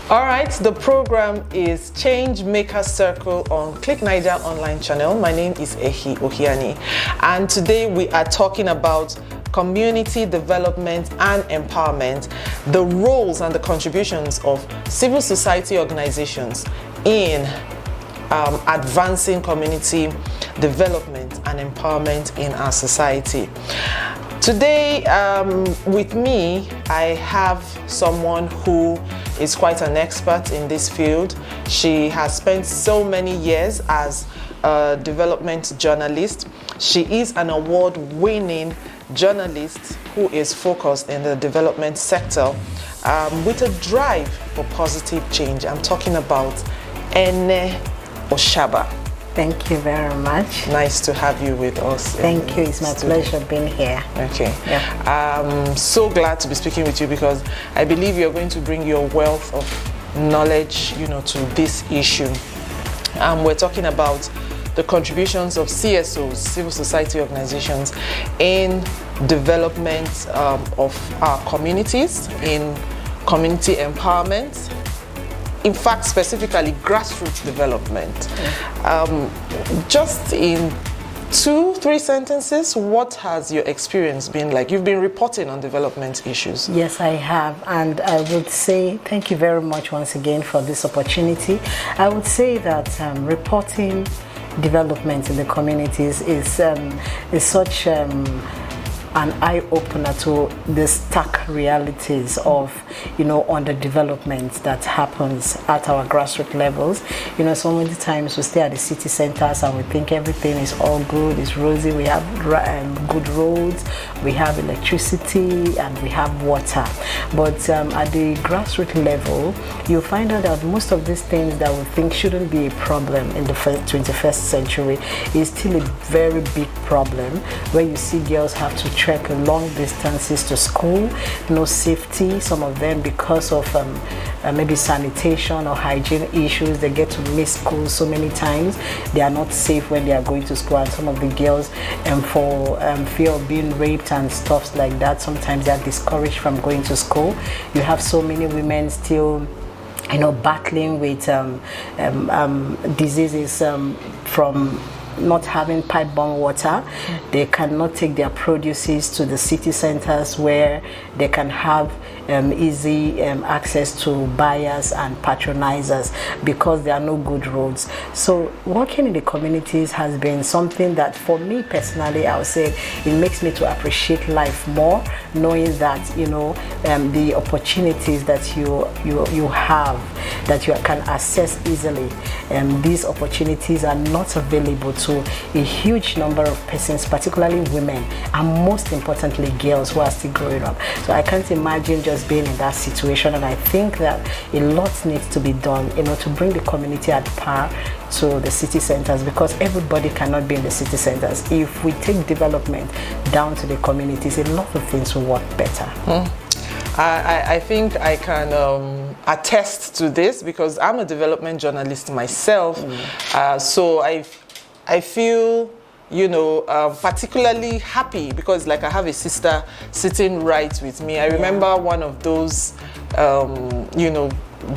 All right, the program is Changemakers Circle on Click Niger online channel. My name is Ehi Ohiani, and today we are talking about community development and empowerment, the roles and the contributions of civil society organizations in advancing community development and empowerment in our society. Today, with me, I have someone who is quite an expert in this field. She has spent so many years as a development journalist. She is an award-winning journalist who is focused in the development sector with a drive for positive change. I'm talking about Ene Oshaba. Thank you very much. Nice to have you with us. Thank you. It's my pleasure being here. Okay. Yeah. I'm so glad to be speaking with you because I believe you're going to bring your wealth of knowledge, to this issue. We're talking about the contributions of CSOs, civil society organizations, in development of our communities, in community empowerment. In fact, specifically grassroots development. Just in 2-3 sentences, what has your experience been like? You've been reporting on development issues. Yes, I have, and I would say thank you very much once again for this opportunity. I would say that reporting development in the communities is such an eye-opener to the stark realities of, underdevelopment that happens at our grassroots levels. So many times we stay at the city centers and we think everything is all good, it's rosy. We have good roads, we have electricity, and we have water. But at the grassroots level, you find out that most of these things that we think shouldn't be a problem in the 21st century is still a very big problem, where you see girls have to trek long distances to school, no safety. Some of them, because of maybe sanitation or hygiene issues, they get to miss school so many times. They are not safe when they are going to school, and some of the girls, for fear of being raped and stuff like that, sometimes they are discouraged from going to school. You have so many women still battling with diseases from not having pipe-borne water. They cannot take their produces to the city centers where they can have easy access to buyers and patronizers because there are no good roads. So working in the communities has been something that, for me personally, I would say it makes me to appreciate life more, knowing that the opportunities that you have, that you can access easily, these opportunities are not available to a huge number of persons, particularly women, and most importantly girls who are still growing up. So I can't imagine just being in that situation, and I think that a lot needs to be done to bring the community at par to the city centers, because everybody cannot be in the city centers. If we take development down to the communities, a lot of things will work better. I think I can attest to this because I'm a development journalist myself. So I feel particularly happy because I have a sister sitting right with me. I remember one of those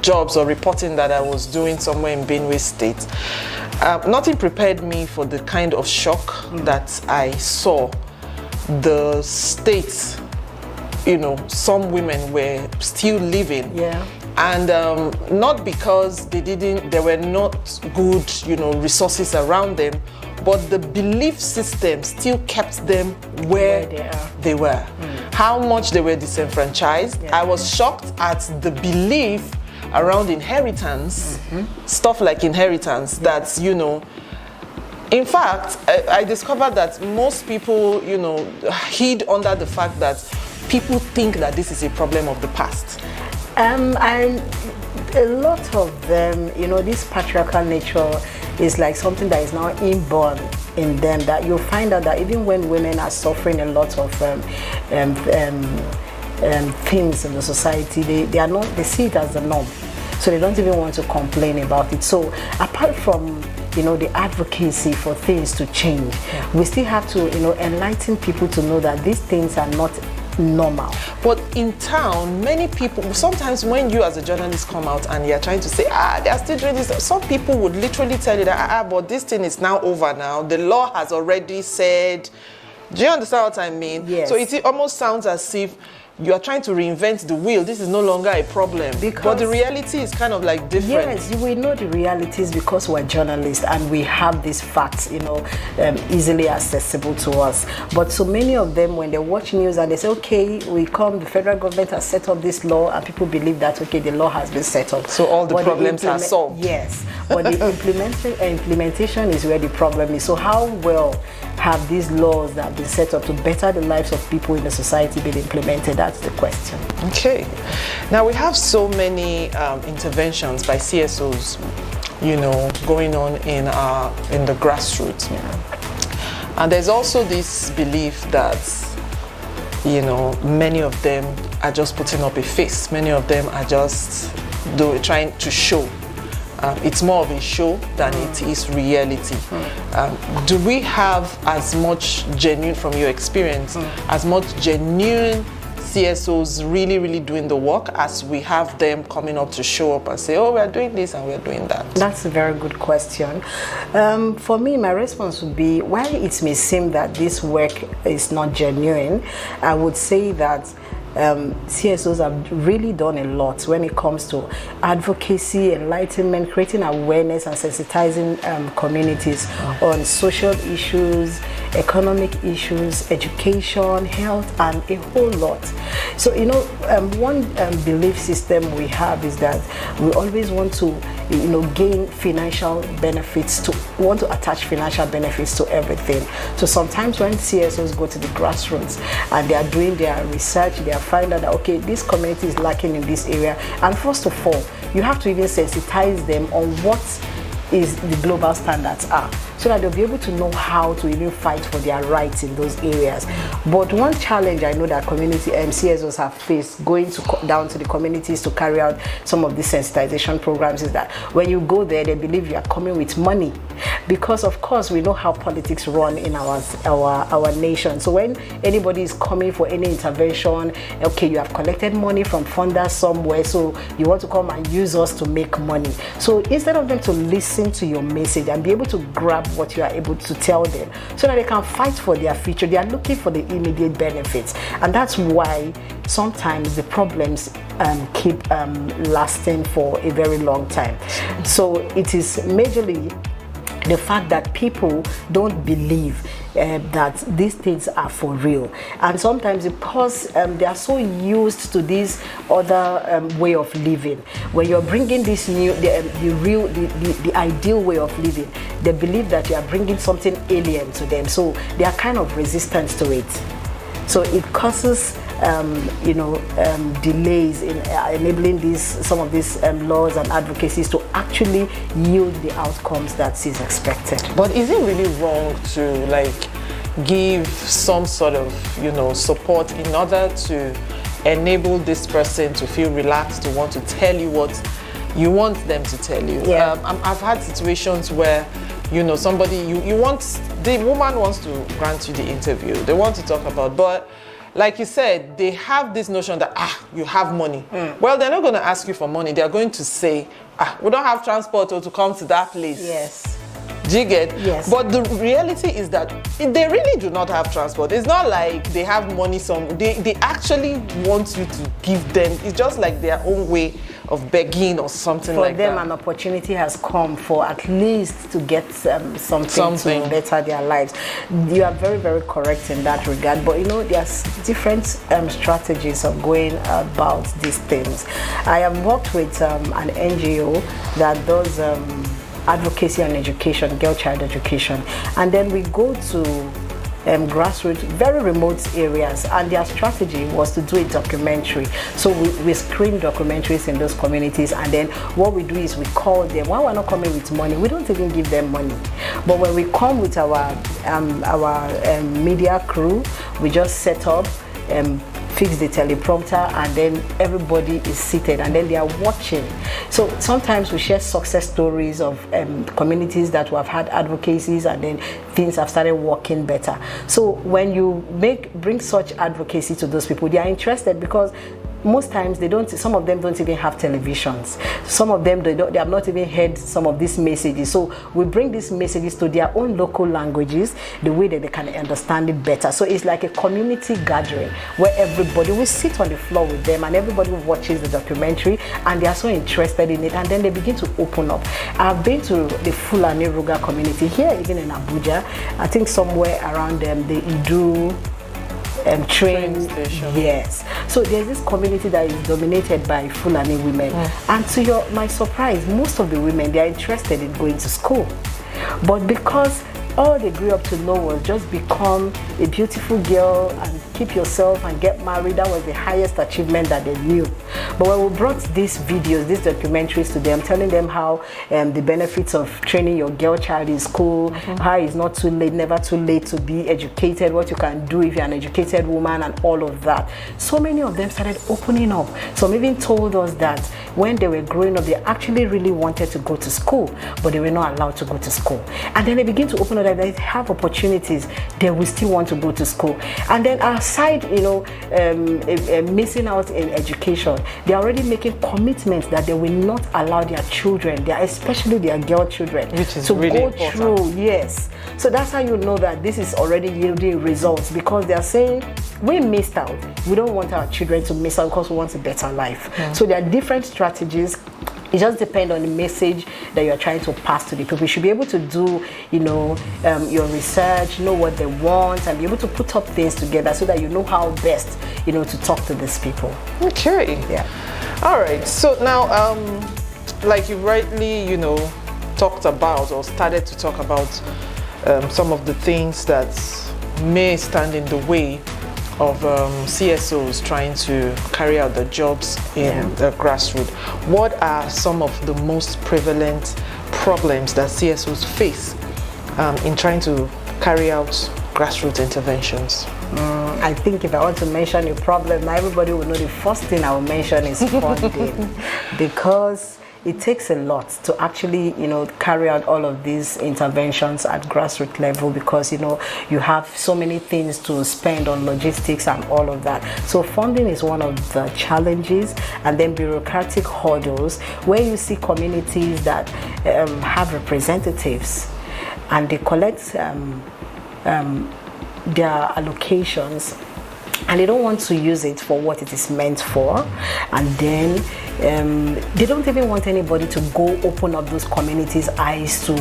jobs or reporting that I was doing somewhere in Benue State. Nothing prepared me for the kind of shock that I saw. The states, some women were still living. And not because there were not good, resources around them, but the belief system still kept them where they were. How much they were disenfranchised. I was shocked at the belief around inheritance, stuff like inheritance, that, in fact, I discovered that most people, hid under the fact that people think that this is a problem of the past. And a lot of them, this patriarchal nature is like something that is now inborn in them, that you'll find out that even when women are suffering a lot of things in the society, they see it as the norm. So they don't even want to complain about it. So apart from the advocacy for things to change, we still have to enlighten people to know that these things are not normal. But in town, many people, sometimes when you as a journalist come out and you're trying to say, they are still doing this, some people would literally tell you that, but this thing is now over now. The law has already said. Do you understand what I mean? Yes. So it almost sounds as if you are trying to reinvent the wheel. This is no longer a problem. But the reality is kind of like different. Yes, we know the realities because we're journalists and we have these facts, easily accessible to us. But so many of them, when they watch news and they say, okay, the federal government has set up this law, and people believe that, okay, the law has been set up. So all the problems are solved. Yes, but the implementation is where the problem is. So how well have these laws that have been set up to better the lives of people in the society been implemented? That's the question. Okay. Now we have so many interventions by CSOs, going on in the grassroots. Yeah. And there's also this belief that, many of them are just putting up a face. Many of them are just trying to show. It's more of a show than it is reality. Do we have as much genuine, from your experience, as much genuine CSOs really, really doing the work as we have them coming up to show up and say, oh, we're doing this and we're doing that? That's a very good question. For me, my response would be, while it may seem that this work is not genuine, I would say that CSOs have really done a lot when it comes to advocacy, enlightenment, creating awareness and sensitizing communities on social issues, economic issues, education, health, and a whole lot. So, one belief system we have is that we always want to, gain financial benefits, want to attach financial benefits to everything. So sometimes when CSOs go to the grassroots and they are doing their research, they are finding out that, okay, this community is lacking in this area. And first of all, you have to even sensitize them on what is the global standards are, so that they'll be able to know how to even fight for their rights in those areas. But one challenge I know that community CSOs have faced going down to the communities to carry out some of these sensitization programs is that when you go there, they believe you are coming with money, because of course we know how politics run in our nation. So when anybody is coming for any intervention, okay, you have collected money from funders somewhere, so you want to come and use us to make money. So instead of them to listen to your message and be able to grab what you are able to tell them so that they can fight for their future, they are looking for the immediate benefits. And that's why sometimes the problems keep lasting for a very long time. So it is majorly the fact that people don't believe that these things are for real, and sometimes because they are so used to this other way of living, when you're bringing this new, the ideal way of living, they believe that you are bringing something alien to them, so they are kind of resistant to it. So it causes delays in enabling some of these laws and advocacies to actually yield the outcomes that is expected. But is it really wrong to give some sort of support in order to enable this person to feel relaxed, to want to tell you what you want them to tell you? Yeah. I've had situations where somebody the woman wants to grant you the interview, they want to talk about, but like you said, they have this notion that, you have money. Well, they're not going to ask you for money. They're going to say, we don't have transport to come to that place. Yes. Do you get? Yes. But the reality is that they really do not have transport. It's not like they have money. They actually want you to give them. It's just like their own way of begging or something like that. For them, an opportunity has come for at least to get something to better their lives. You are very, very correct in that regard. But there's different strategies of going about these things. I have worked with an NGO that does advocacy on education, girl child education, and then we go to grassroots, very remote areas, and their strategy was to do a documentary. So we screen documentaries in those communities, and then what we do is we call them. While we're not coming with money, we don't even give them money, but when we come with our media crew, we just set up fix the teleprompter, and then everybody is seated and then they are watching. So sometimes we share success stories of communities that have had advocacies and then things have started working better. So when you bring such advocacy to those people, they are interested because most times some of them don't even have televisions. Some of them they have not even heard some of these messages. So we bring these messages to their own local languages, the way that they can understand it better. So it's like a community gathering where everybody will sit on the floor with them and everybody watches the documentary and they are so interested in it, and then they begin to open up. I've been to the Fulani Ruga community here, even in Abuja. I think somewhere around the Idu train station. Yes. So there's this community that is dominated by Fulani women. And to my surprise, most of the women, they are interested in going to school. But because all they grew up to know was just become a beautiful girl and keep yourself and get married, that was the highest achievement that they knew. But when we brought these videos, these documentaries to them, telling them how the benefits of training your girl child in school, how it's not too late, never too late to be educated, what you can do if you're an educated woman and all of that, so many of them started opening up. Some even told us that when they were growing up, they actually really wanted to go to school, but they were not allowed to go to school. And then they begin to open up that they have opportunities, they will still want to go to school. And then aside, missing out in education, they are already making commitments that they will not allow their children, especially their girl children, to really go through. Yes. So that's how you know that this is already yielding results, because they are saying we missed out. We don't want our children to miss out because we want a better life. So there are different strategies. It just depends on the message that you're trying to pass to the people. You should be able to do, your research, know what they want, and be able to put up things together so that you know how best, to talk to these people. Okay. Yeah. All right. So now, like you rightly, talked about or started to talk about some of the things that may stand in the way of CSOs trying to carry out their jobs in the grassroots. What are some of the most prevalent problems that CSOs face in trying to carry out grassroots interventions? I think if I want to mention a problem, everybody will know the first thing I will mention is funding, because it takes a lot to actually, carry out all of these interventions at grassroots level, because, you have so many things to spend on logistics and all of that. So funding is one of the challenges, and then bureaucratic hurdles, where you see communities that have representatives and they collect their allocations, and they don't want to use it for what it is meant for, and then they don't even want anybody to go open up those communities' eyes to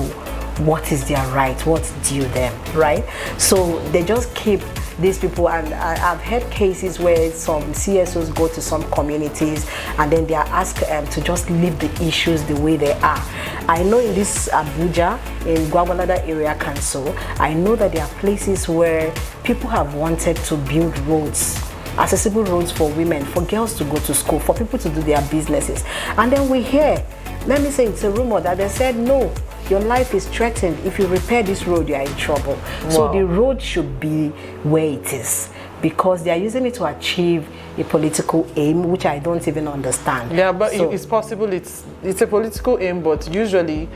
what is their right, what's due them, right? So they just keep these people, and I've heard cases where some CSOs go to some communities and then they are asked to just leave the issues the way they are. I know in this Abuja, in Gwagwalada Area Council, I know that there are places where people have wanted to build roads, accessible roads for women, for girls to go to school, for people to do their businesses. And then we hear, let me say it's a rumor, that they said, no, your life is threatened. If you repair this road, you are in trouble. Wow. So the road should be where it is, because they are using it to achieve a political aim, which I don't even understand. Yeah, but it's possible it's a political aim, but usually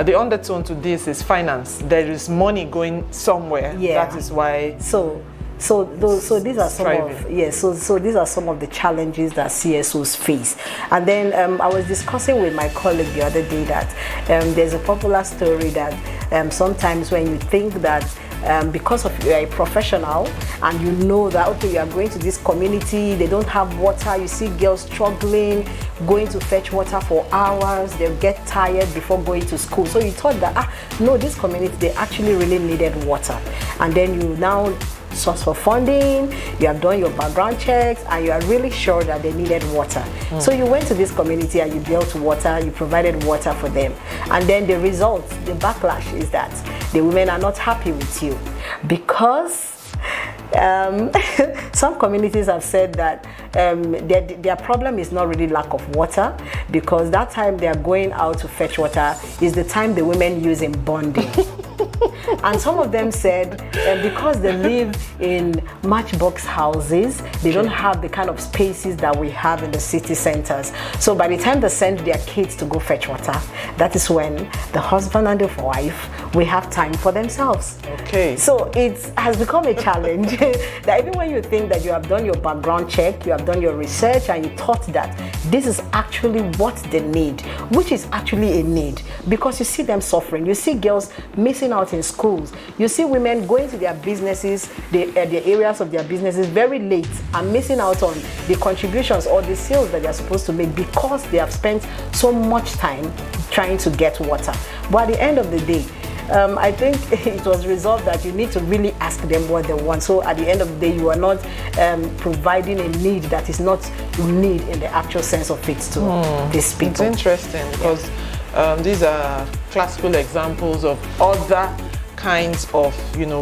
the undertone to this is finance. There is money going somewhere. Yeah. That is why. So these are some so these are some of the challenges that CSOs face. And then I was discussing with my colleague the other day that there's a popular story that sometimes when you think that because of you're a professional and you know that okay, you are going to this community, they don't have water, you see girls struggling, going to fetch water for hours, they'll get tired before going to school. So you thought that no, this community, they actually really needed water. And then you now source for funding, you have done your background checks, and you are really sure that they needed water. So you went to this community and you dealt water, you provided water for them. And then the result, the backlash is that the women are not happy with you, because some communities have said that their problem is not really lack of water, because that time they are going out to fetch water is the time the women use in bonding. And some of them said because they live in matchbox houses. They don't have the kind of spaces that we have in the city centers. So by the time they send their kids to go fetch water, that is when the husband and the wife will have time for themselves. Okay. So it has become a challenge that even when you think that you have done your background check, you have done your research, and you thought that this is actually what they need, which is actually a need, because you see them suffering. You see girls missing out in schools. You see women going to their businesses, the areas of their businesses very late and missing out on the contributions or the sales that they're supposed to make because they have spent so much time trying to get water. But at the end of the day, I think it was resolved that you need to really ask them what they want. So at the end of the day, you are not providing a need that is not need in the actual sense of it to these people. It's interesting because these are classical examples of other kinds of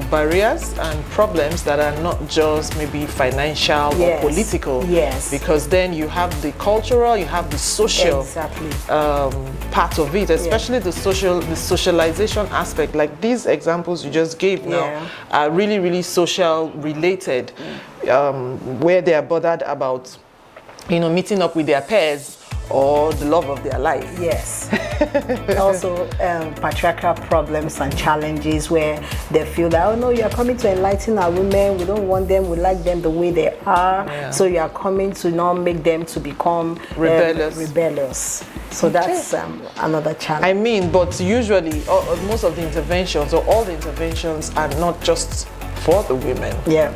barriers and problems that are not just maybe financial or political. Yes. Because then you have the cultural, you have the social part of it, especially the socialization aspect. Like these examples you just gave now are really, really social related, where they are bothered about meeting up with their peers or the love of their life. Yes. Also patriarchal problems and challenges where they feel that, oh no, you are coming to enlighten our women, we don't want them, we like them the way they are, so you are coming to now make them to become rebellious. So that's another challenge. I mean, but usually most of the interventions or all the interventions are not just for the women. Yeah.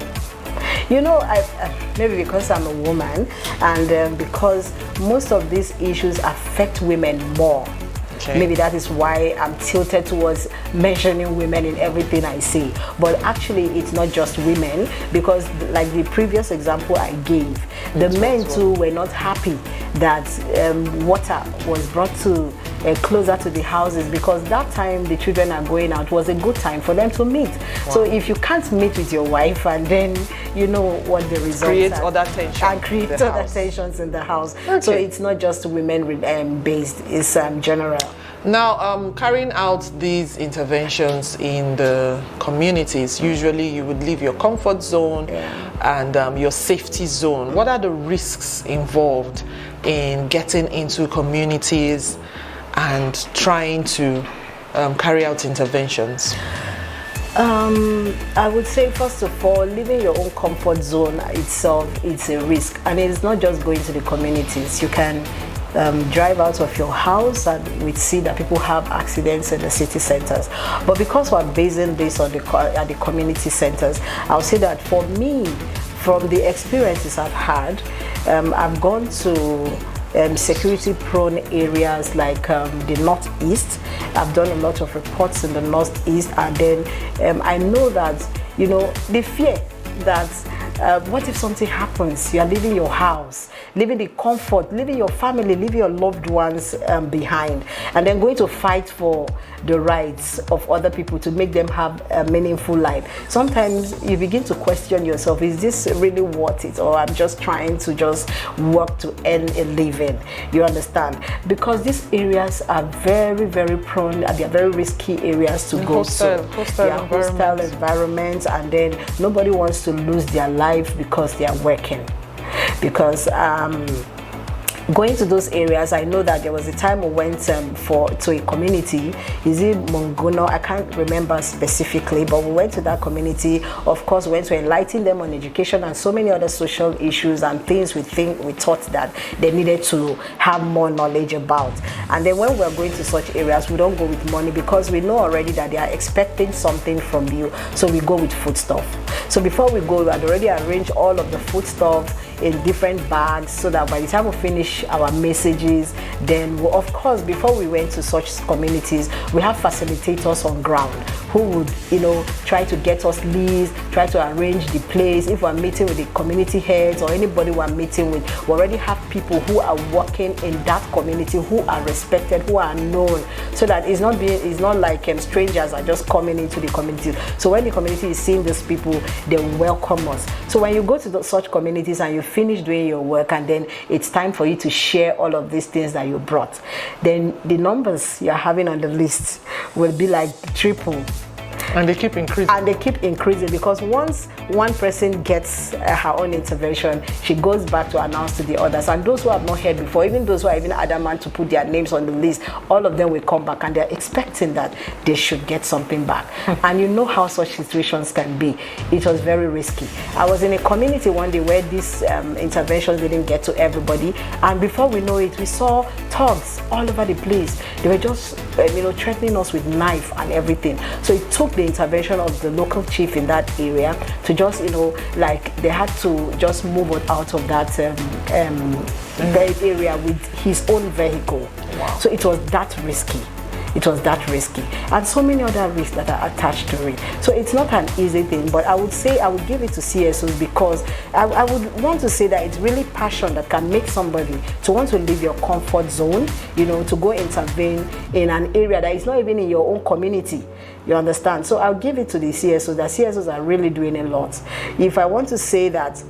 Maybe because I'm a woman and because most of these issues affect women more. Okay. Maybe that is why I'm tilted towards mentioning women in everything I say. But actually, it's not just women, because like the previous example I gave, the men too were not happy that water was brought to closer to the houses, because that time the children are going out was a good time for them to meet. So if you can't meet with your wife, and then you know what the results creates are, other tensions and creates other tensions in the house. Okay. So it's not just women based, it's general. Now, carrying out these interventions in the communities, usually you would leave your comfort zone and your safety zone. What are the risks involved in getting into communities and trying to carry out interventions? I would say, first of all, leaving your own comfort zone itself, it's a risk. And it's not just going to the communities. You can drive out of your house and we see that people have accidents in the city centers. But because we're basing this on at the community centers, I'll say that for me, from the experiences I've had, I've gone to security-prone areas like the Northeast. I've done a lot of reports in the Northeast, and then I know that, the fear that what if something happens? You are leaving your house, leaving the comfort, leaving your family, leaving your loved ones behind, and then going to fight for the rights of other people to make them have a meaningful life. Sometimes you begin to question yourself, is this really worth it, or I'm just trying to just work to earn a living? You understand? Because these areas are very, very prone, they are very risky areas to go to. Hostile environments, and then nobody wants to lose their life because they are working. Because going to those areas, I know that there was a time we went to a community. Is it Mongono? I can't remember specifically, but we went to that community. Of course, we went to enlighten them on education and so many other social issues and things we thought that they needed to have more knowledge about. And then when we're going to such areas, we don't go with money, because we know already that they are expecting something from you. So we go with food stuff. So before we go, we had already arranged all of the food stuff in different bags, so that by the time we finish our messages, then of course, before we went to such communities, we have facilitators on ground who would try to get us leads, try to arrange the place. If we're meeting with the community heads or anybody we're meeting with, we already have people who are working in that community, who are respected, who are known, so that it's not like strangers are just coming into the community. So when the community is seeing these people, they welcome us. So when you go to such communities and you finish doing your work, and then it's time for you to share all of these things that you brought, then the numbers you're having on the list will be like triple. And they keep increasing. And they keep increasing, because once one person gets her own intervention, she goes back to announce to the others. And those who have not heard before, even those who are even adamant to put their names on the list, all of them will come back, and they're expecting that they should get something back. And you know how such situations can be. It was very risky. I was in a community one day where these interventions didn't get to everybody, and before we know it, we saw thugs all over the place. They were just threatening us with knife and everything. So it took the intervention of the local chief in that area to just they had to just move out of that area with his own vehicle. Wow. So it was that risky. It was that risky, and so many other risks that are attached to it. So it's not an easy thing, but I would say I would give it to CSOs, because I would want to say that it's really passion that can make somebody to want to leave your comfort zone, to go intervene in an area that is not even in your own community. You understand? So I'll give it to the CSOs. The CSOs are really doing a lot. If I want to say that,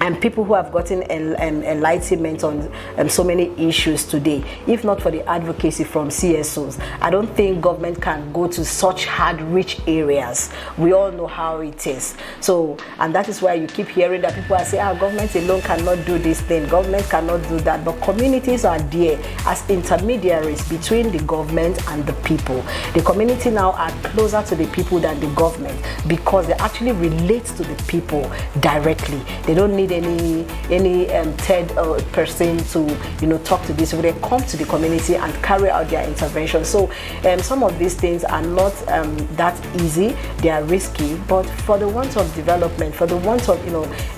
and people who have gotten enlightenment on so many issues today, if not for the advocacy from CSOs, I don't think government can go to such hard-rich areas. We all know how it is. So, and that is why you keep hearing that people are saying, government alone cannot do this thing, government cannot do that. But communities are there as intermediaries between the government and the people. The community now are closer to the people than the government, because they actually relate to the people directly. They don't need any third person to talk to this. So they come to the community and carry out their intervention. So some of these things are not that easy. They are risky, but for the want of development, for the want of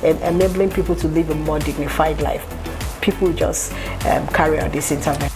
enabling people to live a more dignified life, people just carry out this intervention.